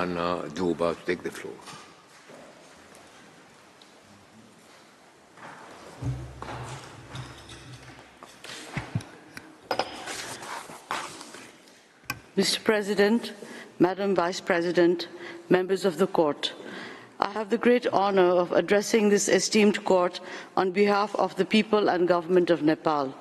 Rana Duba to take the floor. Mr. President, Madam Vice President, members of the court, I have the great honor of addressing this esteemed court on behalf of the people and government of Nepal.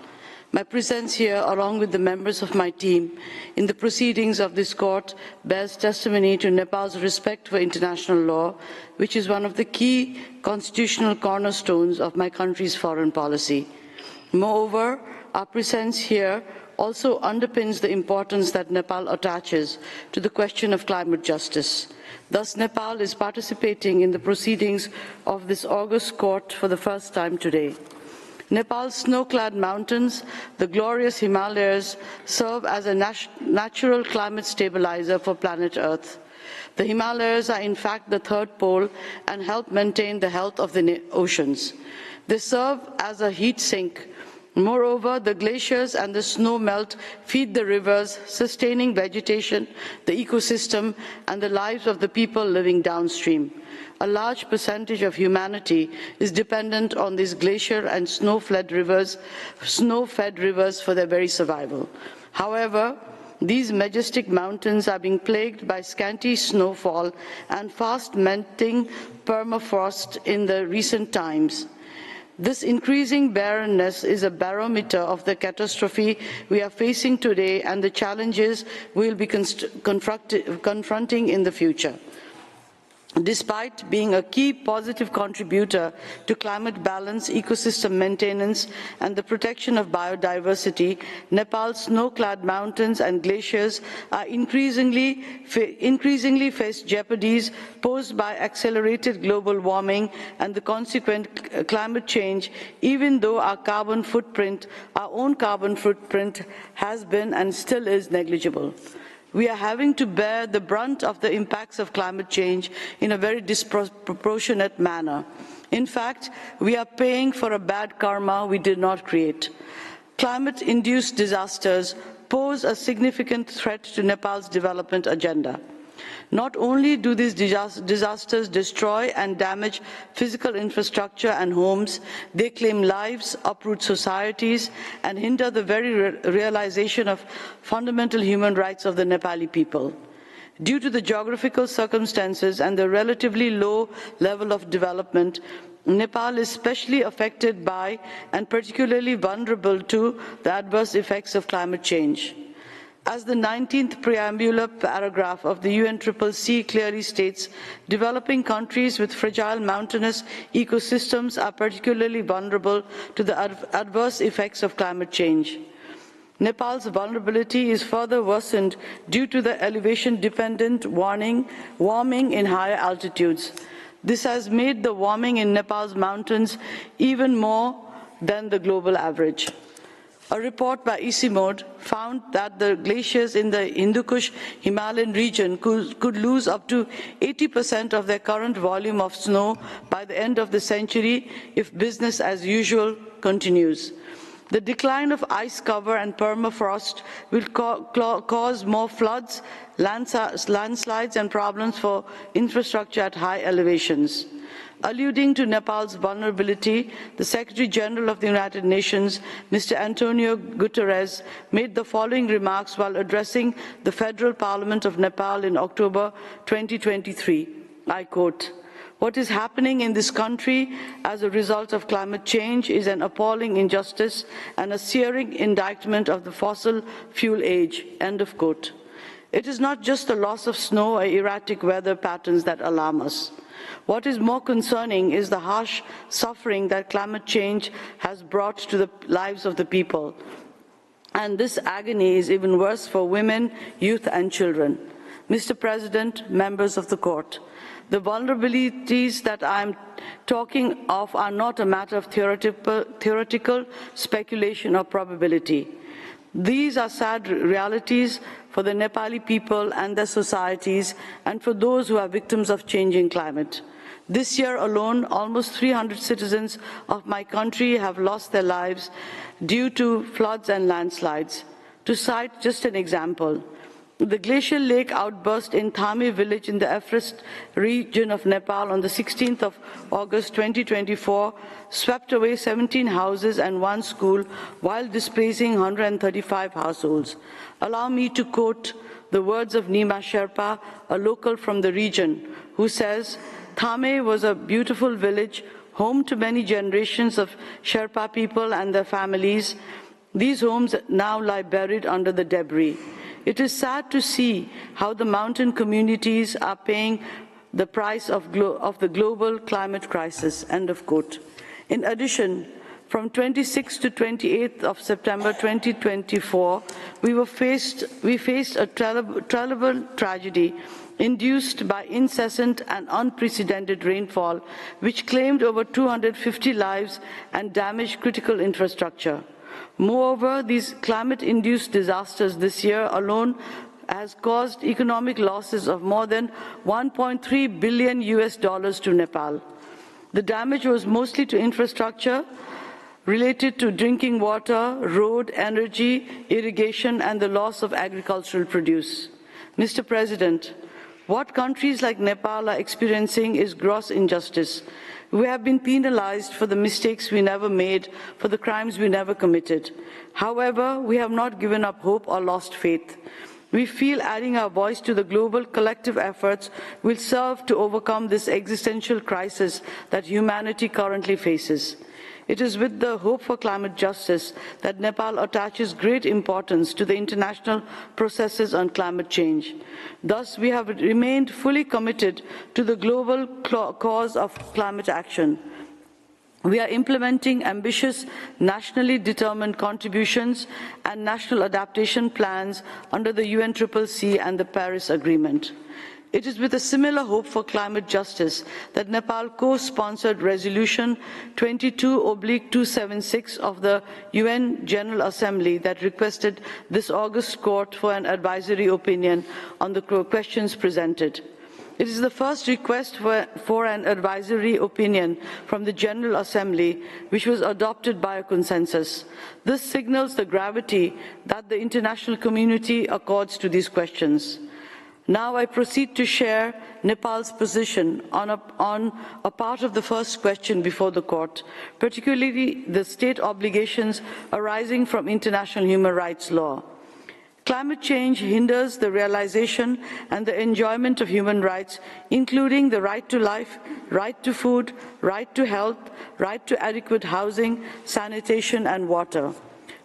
My presence here, along with the members of my team, in the proceedings of this court bears testimony to Nepal's respect for international law, which is one of the key constitutional cornerstones of my country's foreign policy. Moreover, our presence here also underpins the importance that Nepal attaches to the question of climate justice. Thus, Nepal is participating in the proceedings of this august court for the first time today. Nepal's snow-clad mountains, the glorious Himalayas, serve as a natural climate stabilizer for planet Earth. The Himalayas are in fact the third pole and help maintain the health of the oceans. They serve as a heat sink. Moreover, the glaciers and the snow melt feed the rivers, sustaining vegetation, the ecosystem, and the lives of the people living downstream. A large percentage of humanity is dependent on these glacier and snow-fed rivers for their very survival. However, these majestic mountains are being plagued by scanty snowfall and fast melting permafrost in the recent times. This increasing barrenness is a barometer of the catastrophe we are facing today and the challenges we will be confronting in the future. Despite being a key positive contributor to climate balance, ecosystem maintenance, and the protection of biodiversity, Nepal's snow-clad mountains and glaciers are increasingly face jeopardies posed by accelerated global warming and the consequent climate change, even though our own carbon footprint has been and still is negligible. We are having to bear the brunt of the impacts of climate change in a very disproportionate manner. In fact, we are paying for a bad karma we did not create. Climate-induced disasters pose a significant threat to Nepal's development agenda. Not only do these disasters destroy and damage physical infrastructure and homes, they claim lives, uproot societies, and hinder the very realization of fundamental human rights of the Nepali people. Due to the geographical circumstances and the relatively low level of development, Nepal is especially affected by and particularly vulnerable to the adverse effects of climate change. As the 19th preambular paragraph of the UNCCC clearly states, developing countries with fragile mountainous ecosystems are particularly vulnerable to the adverse effects of climate change. Nepal's vulnerability is further worsened due to the elevation-dependent warming in higher altitudes. This has made the warming in Nepal's mountains even more than the global average. A report by ICIMOD found that the glaciers in the Hindu Kush Himalayan region could lose up to 80% of their current volume of snow by the end of the century if business as usual continues. The decline of ice cover and permafrost will cause more floods, landslides, and problems for infrastructure at high elevations. Alluding to Nepal's vulnerability, the Secretary General of the United Nations, Mr. Antonio Guterres, made the following remarks while addressing the Federal Parliament of Nepal in October 2023. I quote, "What is happening in this country as a result of climate change is an appalling injustice and a searing indictment of the fossil fuel age." End of quote. It is not just the loss of snow or erratic weather patterns that alarm us. What is more concerning is the harsh suffering that climate change has brought to the lives of the people. And this agony is even worse for women, youth, and children. Mr. President, members of the court, the vulnerabilities that I am talking of are not a matter of theoretical speculation or probability. These are sad realities for the Nepali people and their societies and for those who are victims of changing climate. This year alone, almost 300 citizens of my country have lost their lives due to floods and landslides. To cite just an example, The glacial lake outburst in Thame village in the Everest region of Nepal on the 16th of August 2024 swept away 17 houses and one school while displacing 135 households. Allow me to quote the words of Nima Sherpa, a local from the region, who says, "Thame was a beautiful village, home to many generations of Sherpa people and their families. These homes now lie buried under the debris. It is sad to see how the mountain communities are paying the price of the global climate crisis." End of quote. In addition, from 26th to 28th of September 2024, we faced a terrible tragedy induced by incessant and unprecedented rainfall, which claimed over 250 lives and damaged critical infrastructure. Moreover, these climate-induced disasters this year alone has caused economic losses of more than $1.3 billion to Nepal. The damage was mostly to infrastructure related to drinking water, road, energy, irrigation, and the loss of agricultural produce. Mr. President, what countries like Nepal are experiencing is gross injustice. We have been penalized for the mistakes we never made, for the crimes we never committed. However, we have not given up hope or lost faith. We feel adding our voice to the global collective efforts will serve to overcome this existential crisis that humanity currently faces. It is with the hope for climate justice that Nepal attaches great importance to the international processes on climate change. Thus, we have remained fully committed to the global cause of climate action. We are implementing ambitious, nationally determined contributions and national adaptation plans under the UNCCC and the Paris Agreement. It is with a similar hope for climate justice that Nepal co-sponsored Resolution 22/276 of the UN General Assembly that requested this August court for an advisory opinion on the questions presented. It is the first request for an advisory opinion from the General Assembly, which was adopted by a consensus. This signals the gravity that the international community accords to these questions. Now I proceed to share Nepal's position on a part of the first question before the court, particularly the state obligations arising from international human rights law. Climate change hinders the realization and the enjoyment of human rights, including the right to life, right to food, right to health, right to adequate housing, sanitation, and water.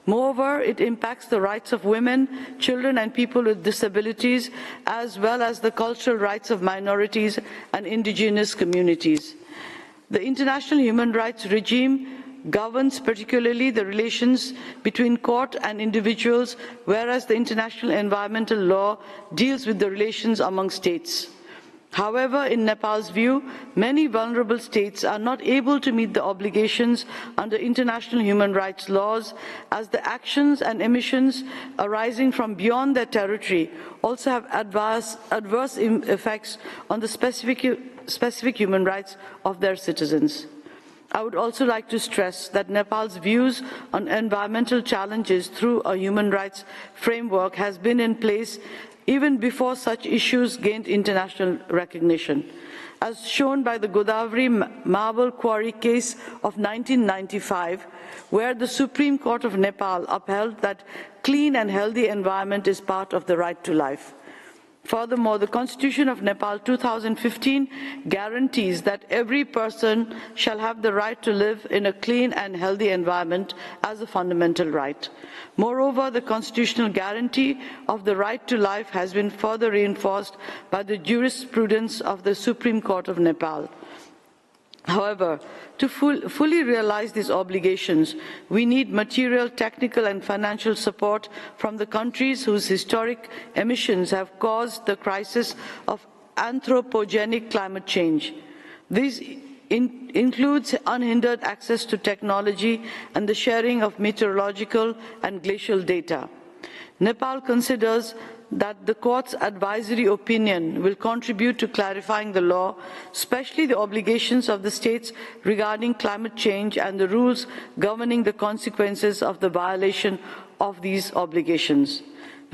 Moreover, it impacts the rights of women, children, and people with disabilities, as well as the cultural rights of minorities and indigenous communities. The international human rights regime governs particularly the relations between court and individuals, whereas the international environmental law deals with the relations among states. However, in Nepal's view, many vulnerable states are not able to meet the obligations under international human rights laws, as the actions and emissions arising from beyond their territory also have adverse effects on the specific human rights of their citizens. I would also like to stress that Nepal's views on environmental challenges through a human rights framework has been in place even before such issues gained international recognition. As shown by the Godavari marble quarry case of 1995, where the Supreme Court of Nepal upheld that clean and healthy environment is part of the right to life. Furthermore, the Constitution of Nepal 2015 guarantees that every person shall have the right to live in a clean and healthy environment as a fundamental right. Moreover, the constitutional guarantee of the right to life has been further reinforced by the jurisprudence of the Supreme Court of Nepal. However, to fully realize these obligations, we need material, technical, and financial support from the countries whose historic emissions have caused the crisis of anthropogenic climate change. This includes unhindered access to technology and the sharing of meteorological and glacial data. Nepal considers that the court's advisory opinion will contribute to clarifying the law, especially the obligations of the states regarding climate change and the rules governing the consequences of the violation of these obligations.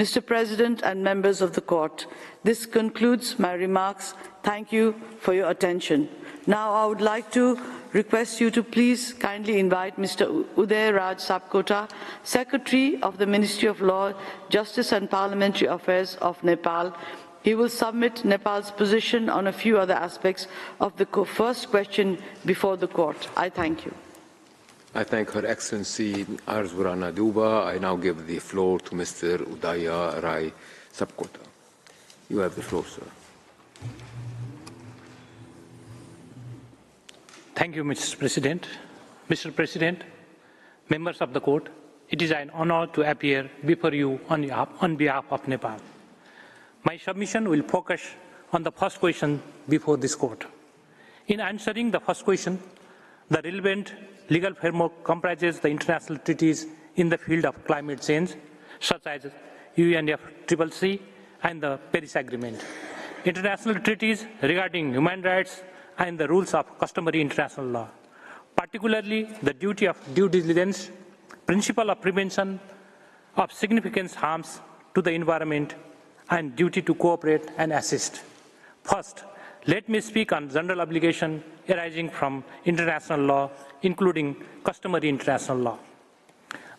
Mr. President and members of the court, this concludes my remarks. Thank you for your attention. Now I would like to request you to please kindly invite Mr. Uday Raj Sapkota, Secretary of the Ministry of Law, Justice and Parliamentary Affairs of Nepal. He will submit Nepal's position on a few other aspects of the first question before the court. I thank you. I thank Her Excellency Arju Rana Duba. I now give the floor to Mr. Uday Rai Sapkota. You have the floor, sir. Thank you, Mr. President. Mr. President, members of the court, it is an honor to appear before you on behalf of Nepal. My submission will focus on the first question before this court. In answering the first question, the relevant legal framework comprises the international treaties in the field of climate change, such as UNFCCC and the Paris Agreement, international treaties regarding human rights and the rules of customary international law, particularly the duty of due diligence, principle of prevention of significant harms to the environment, and duty to cooperate and assist. First, let me speak on general obligation arising from international law, including customary international law.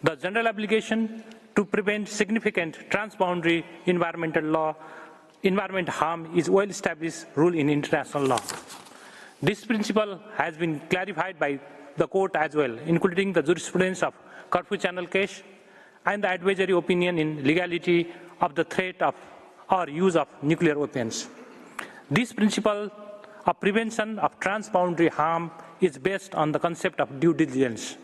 The general obligation to prevent significant transboundary environment harm is well-established rule in international law. This principle has been clarified by the court as well, including the jurisprudence of Corfu Channel case and the advisory opinion in legality of the threat of or use of nuclear weapons. This principle of prevention of transboundary harm is based on the concept of due diligence.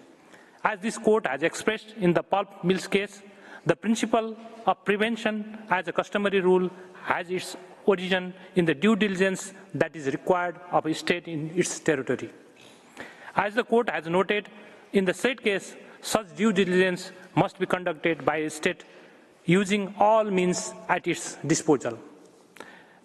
As this court has expressed in the pulp mills case, the principle of prevention as a customary rule has its origin in the due diligence that is required of a state in its territory. As the court has noted, in the said case, such due diligence must be conducted by a state using all means at its disposal.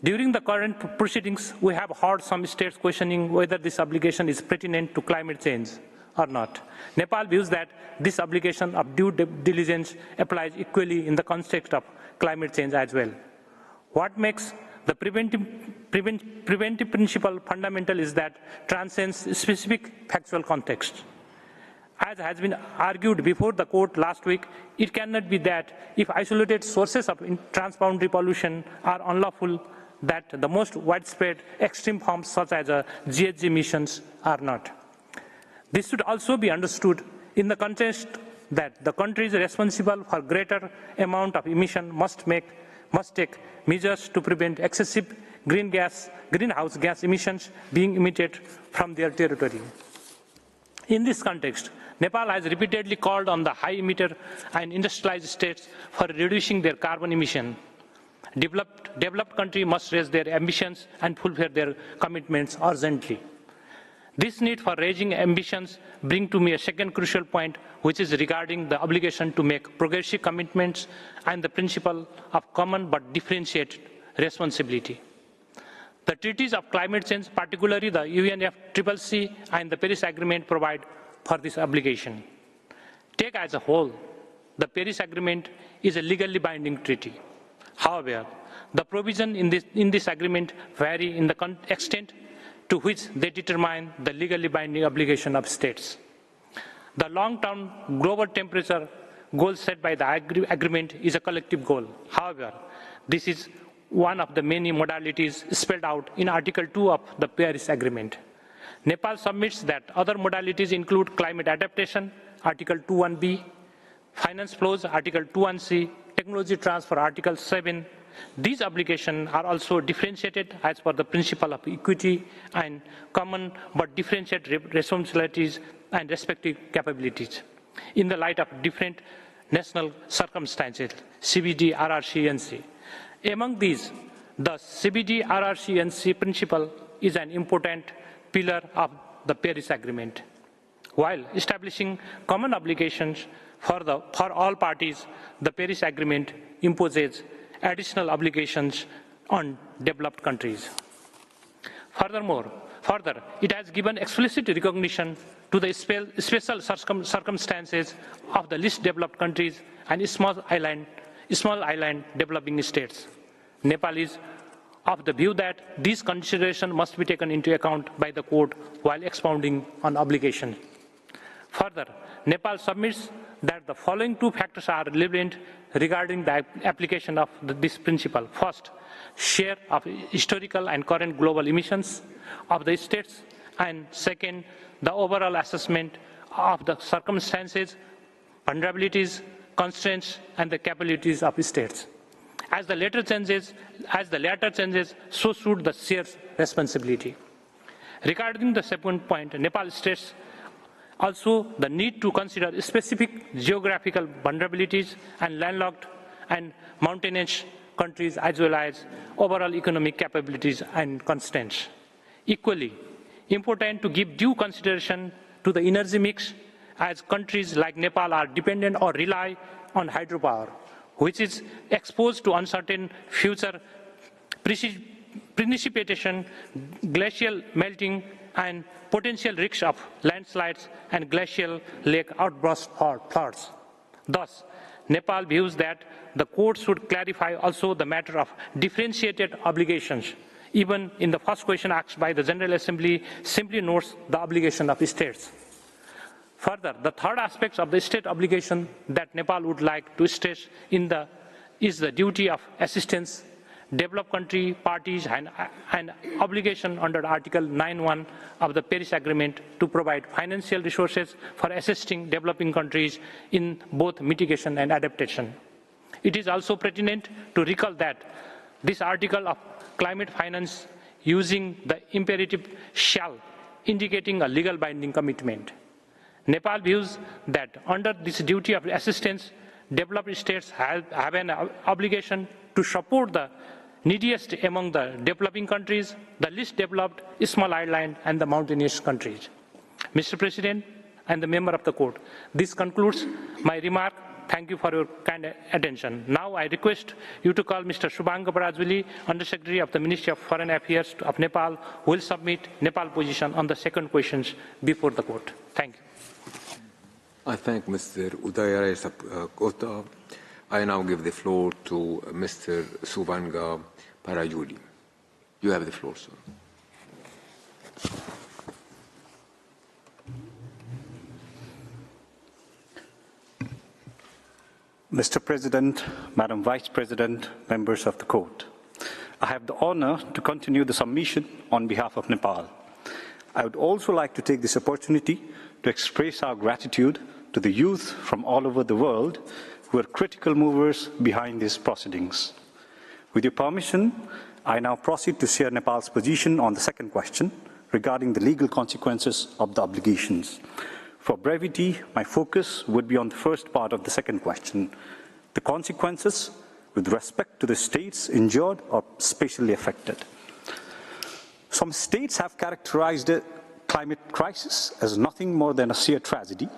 During the current proceedings, we have heard some states questioning whether this obligation is pertinent to climate change or not. Nepal views that this obligation of due diligence applies equally in the context of climate change as well. What makes the preventive principle fundamental is that transcends specific factual context. As has been argued before the court last week, it cannot be that if isolated sources of transboundary pollution are unlawful, that the most widespread extreme forms such as GHG emissions are not. This should also be understood in the context that the countries responsible for greater amount of emission must take measures to prevent excessive greenhouse gas emissions being emitted from their territory. In this context, Nepal has repeatedly called on the high emitter and industrialized states for reducing their carbon emission. Developed countries must raise their ambitions and fulfill their commitments urgently. This need for raising ambitions brings to me a second crucial point, which is regarding the obligation to make progressive commitments and the principle of common but differentiated responsibility. The treaties of climate change, particularly the UNFCCC and the Paris Agreement, provide for this obligation. Taken as a whole, the Paris Agreement is a legally binding treaty. However, the provisions in this agreement vary in the extent to which they determine the legally binding obligation of states. The long-term global temperature goal set by the agreement is a collective goal. However, this is one of the many modalities spelled out in Article 2 of the Paris Agreement. Nepal submits that other modalities include climate adaptation, Article 2.1b, finance flows, Article 2.1c, technology transfer, Article 7. These obligations are also differentiated as per the principle of equity and common but differentiated responsibilities and respective capabilities in the light of different national circumstances, CBD, RRC, and C. Among these, the CBD, RRC, and C principle is an important pillar of the Paris Agreement. While establishing common obligations for all parties, the Paris Agreement imposes additional obligations on developed countries. Further, it has given explicit recognition to the special circumstances of the least developed countries and small small island developing states. Nepal is of the view that these considerations must be taken into account by the court while expounding on obligations. Further, Nepal submits that the following two factors are relevant regarding the application of this principle. First, share of historical and current global emissions of the states, and second, the overall assessment of the circumstances, vulnerabilities, constraints, and the capabilities of states. As the latter changes, so should the shared responsibility. Regarding the second point, Nepal states also the need to consider specific geographical vulnerabilities and landlocked and mountainous countries, as well as overall economic capabilities and constraints. Equally important to give due consideration to the energy mix, as countries like Nepal are dependent or rely on hydropower, which is exposed to uncertain future precipitation, glacial melting, and potential risks of landslides and glacial lake outbursts or floods. Thus, Nepal views that the court should clarify also the matter of differentiated obligations. Even in the first question asked by the General Assembly simply notes the obligation of states. Further, the third aspect of the state obligation that Nepal would like to stress is the duty of assistance, developed country parties and obligation under Article 9.1 of the Paris Agreement to provide financial resources for assisting developing countries in both mitigation and adaptation. It is also pertinent to recall that this article of climate finance using the imperative shall, indicating a legal binding commitment. Nepal views that under this duty of assistance, developed states have an obligation to support the neediest among the developing countries, the least developed, small island, and the mountainous countries. Mr. President and the member of the court, this concludes my remark. Thank you for your kind attention. Now I request you to call Mr. Subhanga Parajuli, Undersecretary of the Ministry of Foreign Affairs of Nepal, who will submit Nepal position on the second questions before the court. Thank you. I thank Mr. Udaya Sapkota. I now give the floor to Mr. Subhanga Parajuli. You have the floor, sir. Mr. President, Madam Vice President, members of the court, I have the honor to continue the submission on behalf of Nepal. I would also like to take this opportunity to express our gratitude to the youth from all over the world who are critical movers behind these proceedings. With your permission, I now proceed to share Nepal's position on the second question regarding the legal consequences of the obligations. For brevity, my focus would be on the first part of the second question, the consequences with respect to the states injured or specially affected. Some states have characterized the climate crisis as nothing more than a sheer tragedy,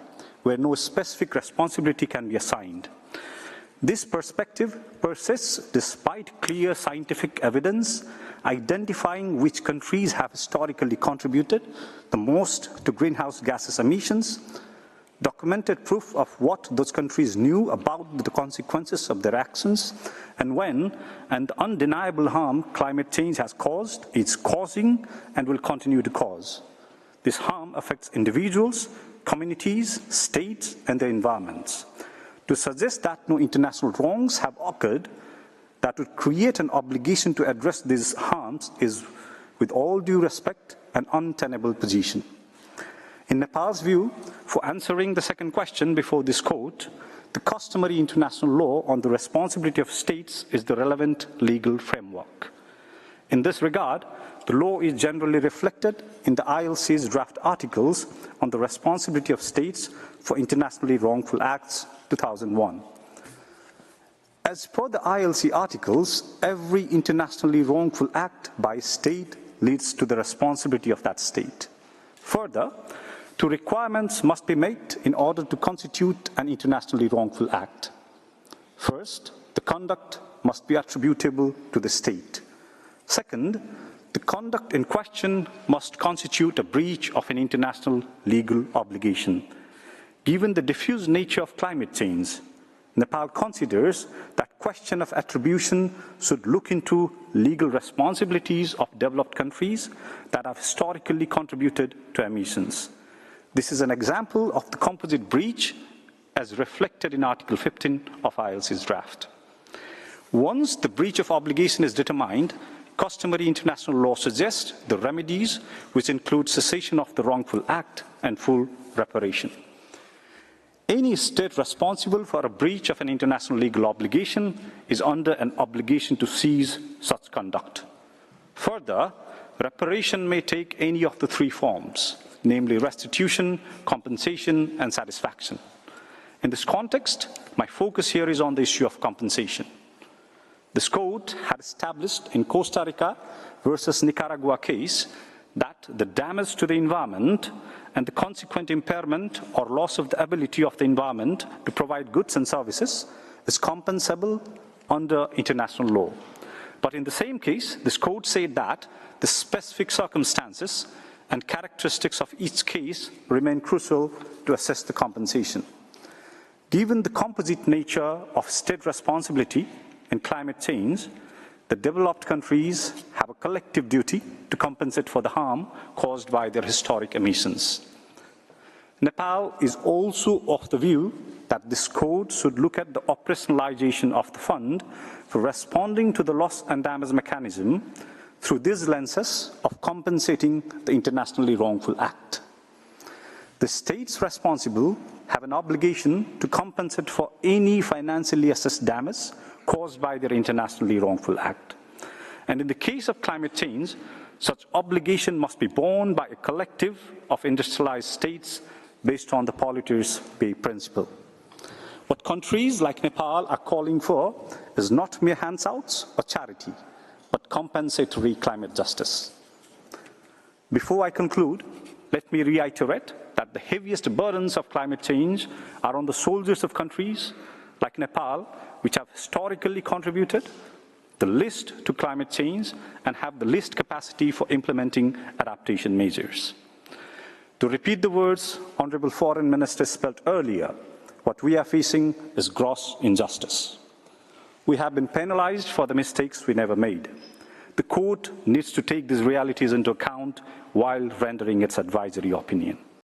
where no specific responsibility can be assigned. This perspective persists despite clear scientific evidence identifying which countries have historically contributed the most to greenhouse gases emissions, documented proof of what those countries knew about the consequences of their actions, and when, and the undeniable harm climate change has caused, is causing, and will continue to cause. This harm affects individuals, communities, states, and their environments. To suggest that no international wrongs have occurred that would create an obligation to address these harms is, with all due respect, an untenable position. In Nepal's view, for answering the second question before this court, the customary international law on the responsibility of states is the relevant legal framework. In this regard, the law is generally reflected in the ILC's draft articles on the responsibility of states for internationally wrongful acts, 2001. As per the ILC articles, every internationally wrongful act by a state leads to the responsibility of that state. Further, two requirements must be met in order to constitute an internationally wrongful act. First, the conduct must be attributable to the state. Second, the conduct in question must constitute a breach of an international legal obligation. Given the diffuse nature of climate change, Nepal considers that question of attribution should look into legal responsibilities of developed countries that have historically contributed to emissions. This is an example of the composite breach as reflected in Article 15 of ILC's draft. Once the breach of obligation is determined, customary international law suggests the remedies, which include cessation of the wrongful act and full reparation. Any state responsible for a breach of an international legal obligation is under an obligation to cease such conduct. Further, reparation may take any of the three forms, namely restitution, compensation, and satisfaction. In this context, my focus here is on the issue of compensation. This court had established in Costa Rica versus Nicaragua case that the damage to the environment and the consequent impairment or loss of the ability of the environment to provide goods and services is compensable under international law. But in the same case, this court said that the specific circumstances and characteristics of each case remain crucial to assess the compensation. Given the composite nature of state responsibility in climate change, the developed countries have a collective duty to compensate for the harm caused by their historic emissions. Nepal is also of the view that this code should look at the operationalization of the fund for responding to the loss and damage mechanism through these lenses of compensating the internationally wrongful act. The states responsible have an obligation to compensate for any financially assessed damage caused by their internationally wrongful act. And in the case of climate change, such obligation must be borne by a collective of industrialized states based on the polluters pay principle. What countries like Nepal are calling for is not mere handouts or charity, but compensatory climate justice. Before I conclude, let me reiterate that the heaviest burdens of climate change are on the shoulders of countries like Nepal, which have historically contributed the least to climate change and have the least capacity for implementing adaptation measures. To repeat the words Honorable Foreign Minister spelled earlier, what we are facing is gross injustice. We have been penalized for the mistakes we never made. The court needs to take these realities into account while rendering its advisory opinion.